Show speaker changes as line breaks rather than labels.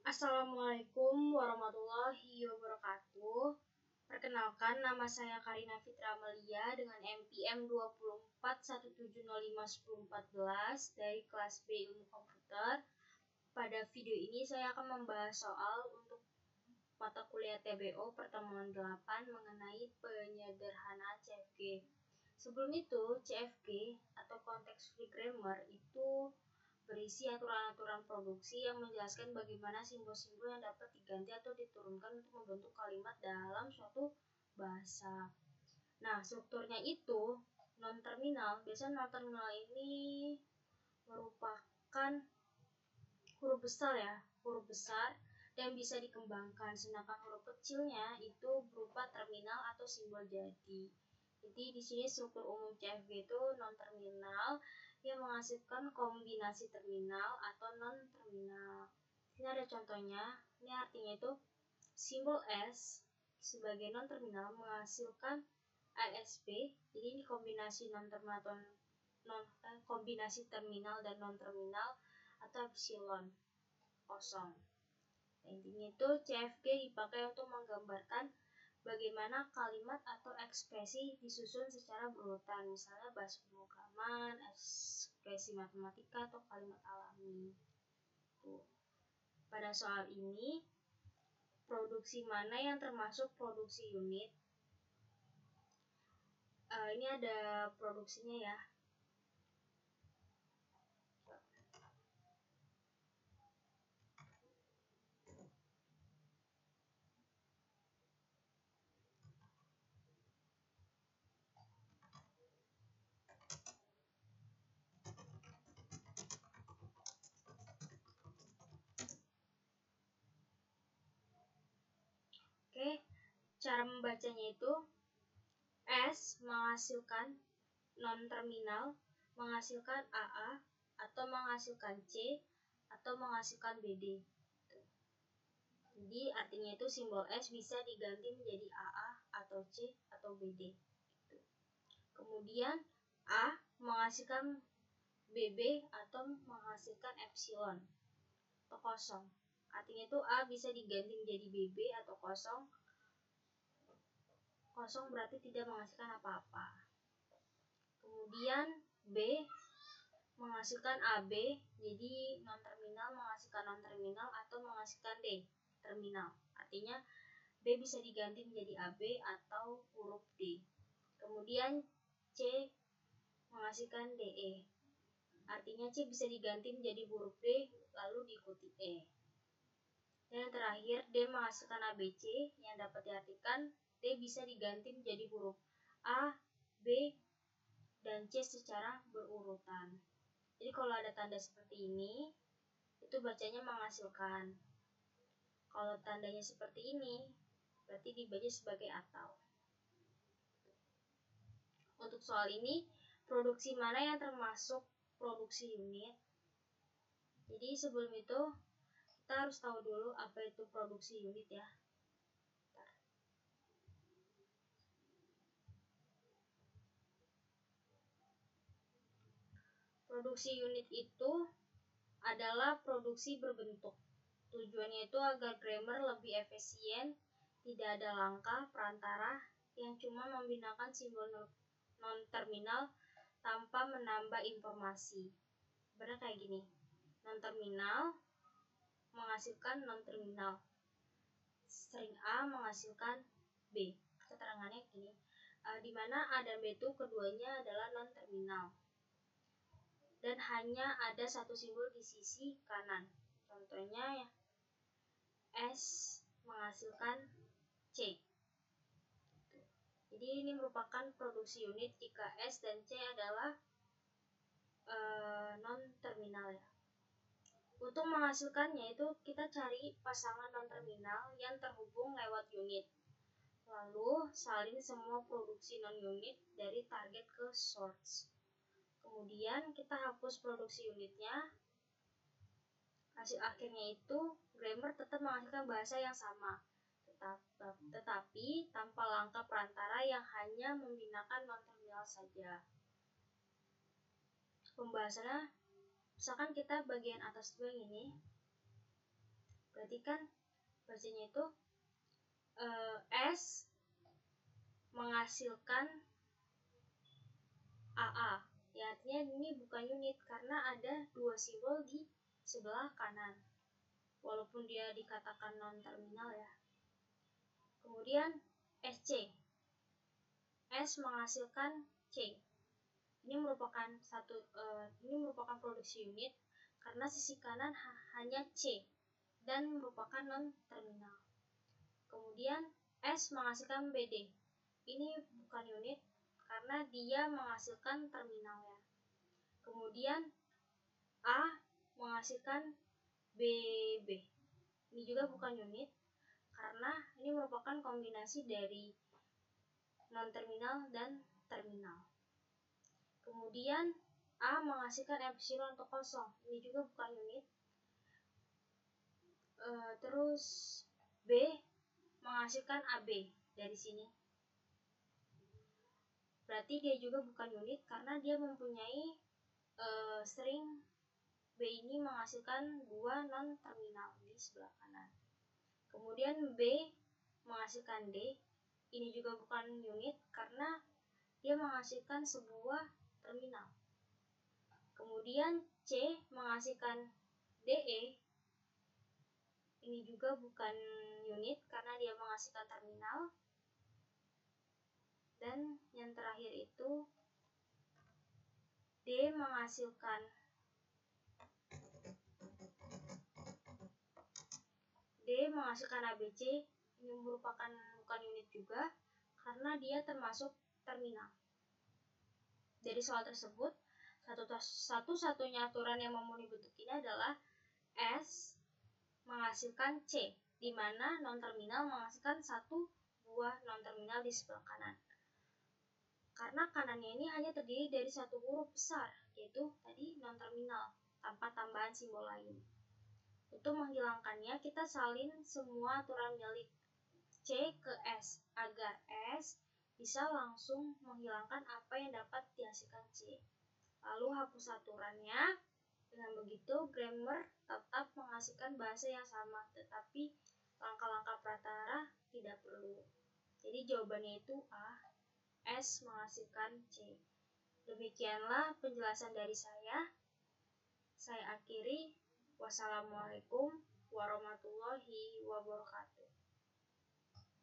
Assalamualaikum warahmatullahi wabarakatuh. Perkenalkan, nama saya Karina Fitra Amelia dengan NPM 2417051014 dari kelas B Ilmu Komputer. Pada video ini saya akan membahas soal untuk mata kuliah TBO pertemuan 8 mengenai penyederhanaan CFG. Sebelum itu, CFG atau Context Free Grammar itu berisi aturan-aturan produksi yang menjelaskan bagaimana simbol-simbol yang dapat diganti atau diturunkan untuk membentuk kalimat dalam suatu bahasa. Nah, strukturnya itu non-terminal. Biasanya non-terminal ini merupakan huruf besar dan bisa dikembangkan, sedangkan huruf kecilnya itu berupa terminal atau simbol jadi. Jadi di sini struktur umum CFG itu non-terminal yang menghasilkan kombinasi terminal atau non-terminal. Ini ada contohnya. Ini artinya itu simbol S sebagai non-terminal menghasilkan ASP. Jadi ini kombinasi non-terminal atau kombinasi terminal dan non-terminal atau epsilon kosong. Intinya itu CFG dipakai untuk menggambarkan bagaimana kalimat atau ekspresi disusun secara berurutan, misalnya bahasa pemrograman, ekspresi matematika, atau kalimat alami. Pada soal ini, produksi mana yang termasuk produksi unit? Ini ada produksinya ya. Oke, cara membacanya itu S menghasilkan non-terminal, menghasilkan AA, atau menghasilkan C, atau menghasilkan BD. Jadi artinya itu simbol S bisa diganti menjadi AA, atau C, atau BD. Kemudian A menghasilkan BB atau menghasilkan epsilon atau kosong. Artinya itu A bisa diganti menjadi BB atau kosong. Kosong berarti tidak menghasilkan apa-apa. Kemudian B menghasilkan AB, jadi non-terminal menghasilkan non-terminal atau menghasilkan D, terminal. Artinya B bisa diganti menjadi AB atau huruf D. Kemudian C menghasilkan DE. Artinya C bisa diganti menjadi huruf D lalu diikuti E. Dan yang terakhir D menghasilkan ABC yang dapat diartikan D bisa diganti menjadi huruf A, B, dan C secara berurutan. Jadi kalau ada tanda seperti ini, itu bacanya menghasilkan. Kalau tandanya seperti ini, berarti dibaca sebagai atau. Untuk soal ini, produksi mana yang termasuk produksi unit? Jadi sebelum itu, kita harus tahu dulu apa itu produksi unit ya. Produksi unit itu adalah produksi berbentuk. Tujuannya itu agar grammar lebih efisien, tidak ada langkah perantara yang cuma membinakan simbol non-terminal tanpa menambah informasi. Benar kayak gini. Non-terminal menghasilkan non-terminal. String A menghasilkan B. Keterangannya gini. Di mana A dan B itu keduanya adalah non-terminal. Dan hanya ada satu simbol di sisi kanan. Contohnya ya, S menghasilkan C. Jadi ini merupakan produksi unit jika S dan C adalah non-terminal ya. Untuk menghasilkannya itu kita cari pasangan non-terminal yang terhubung lewat unit. Lalu salin semua produksi non-unit dari target ke source. Kemudian kita hapus produksi unitnya. Hasil akhirnya itu grammar tetap menghasilkan bahasa yang sama, tetapi tanpa langkah perantara yang hanya membinakan non-terminal saja. Pembahasannya, misalkan kita bagian atas dulu yang ini, Berarti kan bacanya itu S menghasilkan AA. Ya, artinya ini bukan unit karena ada dua simbol di sebelah kanan. Walaupun dia dikatakan non-terminal ya. Kemudian SC. S menghasilkan C. Ini merupakan produksi unit karena sisi kanan hanya C dan merupakan non-terminal. Kemudian S menghasilkan BD. Ini bukan unit karena dia menghasilkan terminalnya. Kemudian A menghasilkan BB. Ini juga bukan unit karena ini merupakan kombinasi dari non-terminal dan terminal. Kemudian A menghasilkan epsilon atau kosong. Ini juga bukan unit. Terus B menghasilkan AB dari sini. Berarti dia juga bukan unit karena dia mempunyai string B ini menghasilkan dua non-terminal di sebelah kanan. Kemudian B menghasilkan D. Ini juga bukan unit karena dia menghasilkan sebuah terminal. Kemudian C menghasilkan DE. Ini juga bukan unit karena dia menghasilkan terminal. Dan yang terakhir itu D menghasilkan ABC. Ini merupakan bukan unit juga karena dia termasuk terminal. Dari soal tersebut, satu-satunya aturan yang memenuhi bentuk ini adalah S menghasilkan C, di mana non-terminal menghasilkan satu buah non-terminal di sebelah kanan. Karena kanannya ini hanya terdiri dari satu huruf besar, yaitu tadi non-terminal, tanpa tambahan simbol lain. Untuk menghilangkannya, kita salin semua aturan milik C ke S, agar S bisa langsung menghilangkan apa yang dapat dihasilkan C. Lalu hapus aturannya. Dengan begitu, grammar tetap menghasilkan bahasa yang sama, tetapi langkah-langkah pratara tidak perlu. Jadi jawabannya itu A, S menghasilkan C. Demikianlah penjelasan dari saya. Saya akhiri. Wassalamualaikum warahmatullahi wabarakatuh.